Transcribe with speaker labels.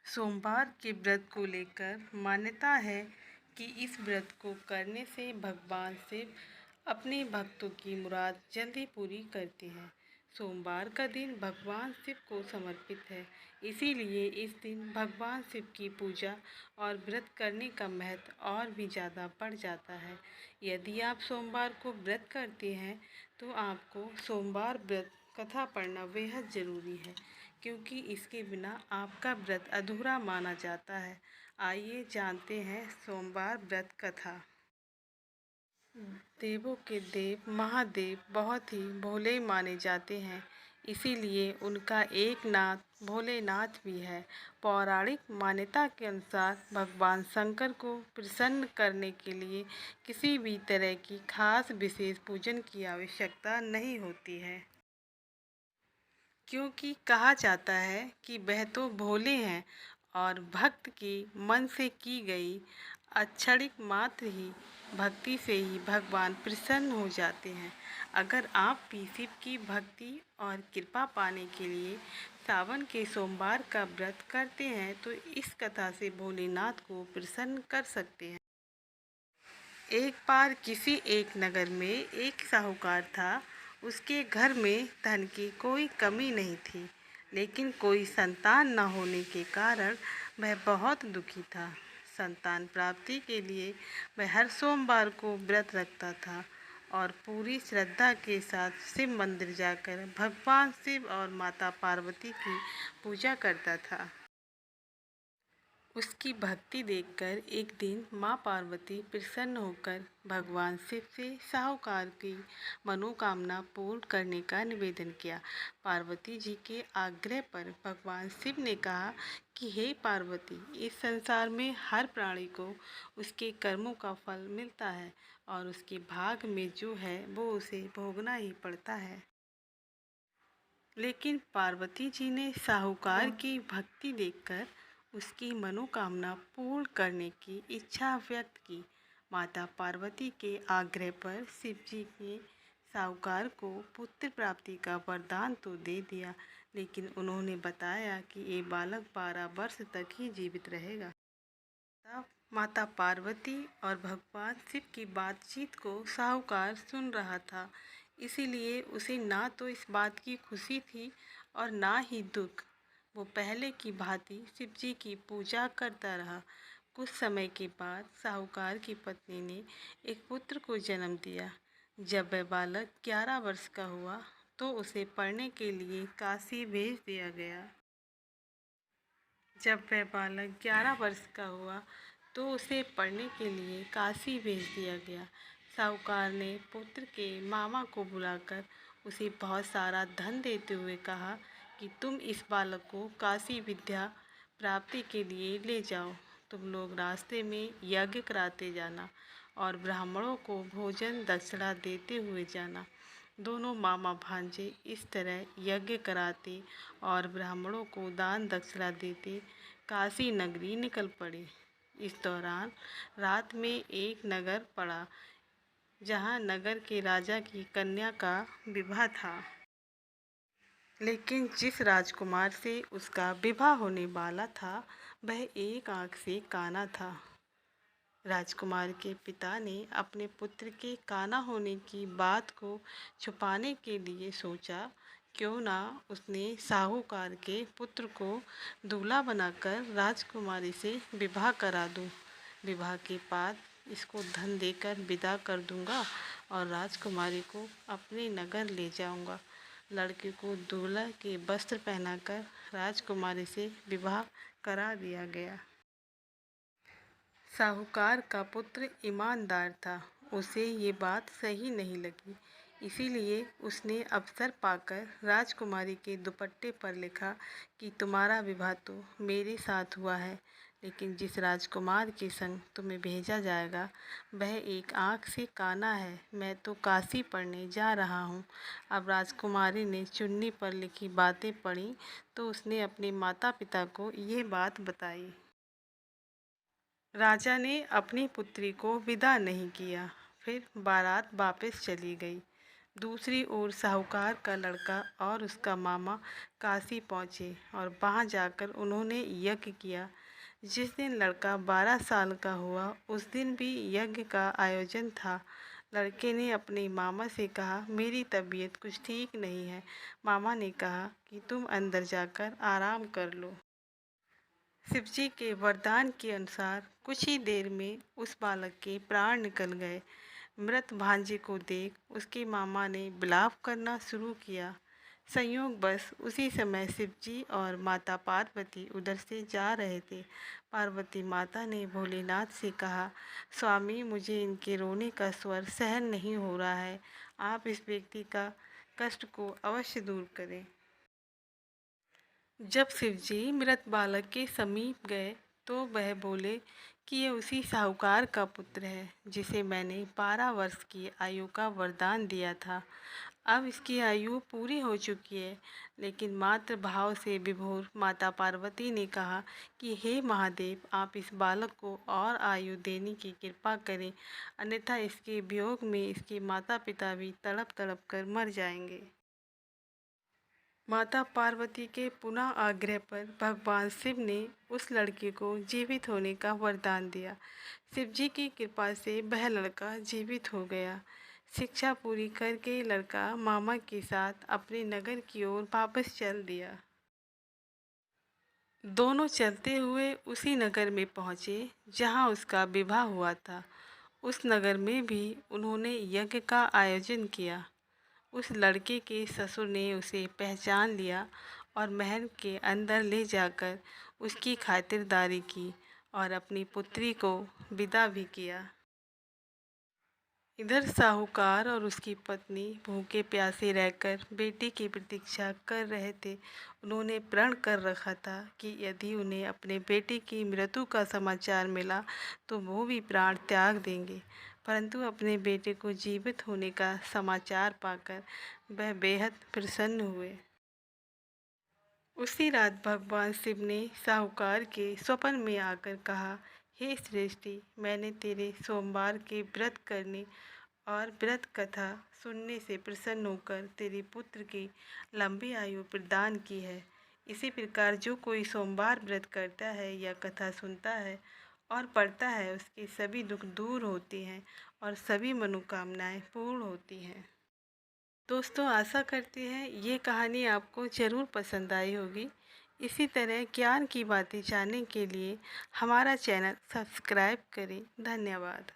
Speaker 1: सोमवार के व्रत को लेकर मान्यता है कि इस व्रत को करने से भगवान शिव अपने भक्तों की मुराद जल्दी पूरी करते हैं। सोमवार का दिन भगवान शिव को समर्पित है, इसीलिए इस दिन भगवान शिव की पूजा और व्रत करने का महत्व और भी ज़्यादा बढ़ जाता है। यदि आप सोमवार को व्रत करते हैं तो आपको सोमवार व्रत कथा पढ़ना बेहद ज़रूरी है, क्योंकि इसके बिना आपका व्रत अधूरा माना जाता है। आइए जानते हैं सोमवार व्रत कथा। देवों के देव महादेव बहुत ही भोले माने जाते हैं, इसीलिए उनका एक नाथ भोलेनाथ भी है। पौराणिक मान्यता के अनुसार भगवान शंकर को प्रसन्न करने के लिए किसी भी तरह की खास विशेष पूजन की आवश्यकता नहीं होती है, क्योंकि कहा जाता है कि वह तो भोले हैं और भक्त के मन से की गई अक्षणिक मात्र ही भक्ति से ही भगवान प्रसन्न हो जाते हैं। अगर आप भी शिव की भक्ति और कृपा पाने के लिए सावन के सोमवार का व्रत करते हैं तो इस कथा से भोलेनाथ को प्रसन्न कर सकते हैं। एक बार किसी एक नगर में एक साहूकार था। उसके घर में धन की कोई कमी नहीं थी, लेकिन कोई संतान न होने के कारण वह बहुत दुखी था। संतान प्राप्ति के लिए वह हर सोमवार को व्रत रखता था और पूरी श्रद्धा के साथ शिव मंदिर जाकर भगवान शिव और माता पार्वती की पूजा करता था। उसकी भक्ति देखकर एक दिन माँ पार्वती प्रसन्न होकर भगवान शिव से साहूकार की मनोकामना पूर्ण करने का निवेदन किया। पार्वती जी के आग्रह पर भगवान शिव ने कहा कि हे पार्वती, इस संसार में हर प्राणी को उसके कर्मों का फल मिलता है और उसके भाग में जो है वो उसे भोगना ही पड़ता है। लेकिन पार्वती जी ने साहूकार की भक्ति देखकर उसकी मनोकामना पूर्ण करने की इच्छा व्यक्त की। माता पार्वती के आग्रह पर शिव जी ने साहूकार को पुत्र प्राप्ति का वरदान तो दे दिया, लेकिन उन्होंने बताया कि ये बालक 12 वर्ष तक ही जीवित रहेगा। तब माता पार्वती और भगवान शिव की बातचीत को साहूकार सुन रहा था, इसीलिए उसे ना तो इस बात की खुशी थी और ना ही दुख। वो पहले की भांति शिव जी की पूजा करता रहा। कुछ समय के बाद साहूकार की पत्नी ने एक पुत्र को जन्म दिया। जब वह बालक 11 वर्ष का हुआ तो उसे पढ़ने के लिए काशी भेज दिया गया। जब वह बालक 11 वर्ष का हुआ तो उसे पढ़ने के लिए काशी भेज दिया गया। साहूकार ने पुत्र के मामा को बुलाकर उसे बहुत सारा धन देते हुए कहा कि तुम इस बालक को काशी विद्या प्राप्ति के लिए ले जाओ। तुम लोग रास्ते में यज्ञ कराते जाना और ब्राह्मणों को भोजन दक्षिणा देते हुए जाना। दोनों मामा भांजे इस तरह यज्ञ कराते और ब्राह्मणों को दान दक्षिणा देते काशी नगरी निकल पड़े। इस दौरान रात में एक नगर पड़ा, जहां नगर के राजा की कन्या का विवाह था। लेकिन जिस राजकुमार से उसका विवाह होने वाला था वह एक आँख से काना था। राजकुमार के पिता ने अपने पुत्र के काना होने की बात को छुपाने के लिए सोचा, क्यों ना उसने साहूकार के पुत्र को दूल्हा बनाकर राजकुमारी से विवाह करा दूं। विवाह के बाद इसको धन देकर विदा कर दूंगा और राजकुमारी को अपने नगर ले जाऊंगा। लड़के को दूल्हा के वस्त्र पहनाकर राजकुमारी से विवाह करा दिया गया। साहूकार का पुत्र ईमानदार था, उसे ये बात सही नहीं लगी, इसीलिए उसने अवसर पाकर राजकुमारी के दुपट्टे पर लिखा कि तुम्हारा विवाह तो मेरे साथ हुआ है, लेकिन जिस राजकुमार के संग तुम्हें भेजा जाएगा वह एक आँख से काना है। मैं तो काशी पढ़ने जा रहा हूँ। अब राजकुमारी ने चुन्नी पर लिखी बातें पढ़ी तो उसने अपने माता पिता को ये बात बताई। राजा ने अपनी पुत्री को विदा नहीं किया। फिर बारात वापस चली गई। दूसरी ओर साहूकार का लड़का और उसका मामा काशी पहुँचे और वहाँ जाकर उन्होंने यज्ञ किया। जिस दिन लड़का 12 साल का हुआ उस दिन भी यज्ञ का आयोजन था। लड़के ने अपने मामा से कहा, मेरी तबीयत कुछ ठीक नहीं है। मामा ने कहा कि तुम अंदर जाकर आराम कर लो। शिवजी के वरदान के अनुसार कुछ ही देर में उस बालक के प्राण निकल गए। मृत भांजे को देख उसके मामा ने विलाप करना शुरू किया। संयोग बस उसी समय शिवजी और माता पार्वती उधर से जा रहे थे। पार्वती माता ने भोलेनाथ से कहा, स्वामी मुझे इनके रोने का स्वर सहन नहीं हो रहा है, आप इस व्यक्ति का कष्ट को अवश्य दूर करें। जब शिवजी मृत बालक के समीप गए तो वह बोले कि ये उसी साहूकार का पुत्र है जिसे मैंने 12 वर्ष की आयु का वरदान दिया था। अब इसकी आयु पूरी हो चुकी है। लेकिन मातृ भाव से विभोर माता पार्वती ने कहा कि हे महादेव, आप इस बालक को और आयु देने की कृपा करें, अन्यथा इसके वियोग में इसके माता पिता भी तड़प तड़प कर मर जाएंगे। माता पार्वती के पुनः आग्रह पर भगवान शिव ने उस लड़के को जीवित होने का वरदान दिया। शिव जी की कृपा से वह लड़का जीवित हो गया। शिक्षा पूरी करके लड़का मामा के साथ अपने नगर की ओर वापस चल दिया। दोनों चलते हुए उसी नगर में पहुँचे जहाँ उसका विवाह हुआ था। उस नगर में भी उन्होंने यज्ञ का आयोजन किया। उस लड़के के ससुर ने उसे पहचान लिया और महल के अंदर ले जाकर उसकी खातिरदारी की और अपनी पुत्री को विदा भी किया। इधर साहूकार और उसकी पत्नी भूखे प्यासे रहकर बेटी की प्रतीक्षा कर रहे थे। उन्होंने प्रण कर रखा था कि यदि उन्हें अपने बेटे की मृत्यु का समाचार मिला तो वो भी प्राण त्याग देंगे। परंतु अपने बेटे को जीवित होने का समाचार पाकर वह बेहद प्रसन्न हुए। उसी रात भगवान शिव ने साहूकार के स्वप्न में आकर कहा, हे श्रेष्ठी, मैंने तेरे सोमवार के व्रत करने और व्रत कथा सुनने से प्रसन्न होकर तेरे पुत्र की लंबी आयु प्रदान की है। इसी प्रकार जो कोई सोमवार व्रत करता है या कथा सुनता है और पढ़ता है उसके सभी दुख दूर होते हैं और सभी मनोकामनाएं पूर्ण होती हैं। दोस्तों, आशा करते हैं ये कहानी आपको ज़रूर पसंद आई होगी। इसी तरह ज्ञान की बातें जानने के लिए हमारा चैनल सब्सक्राइब करें। धन्यवाद।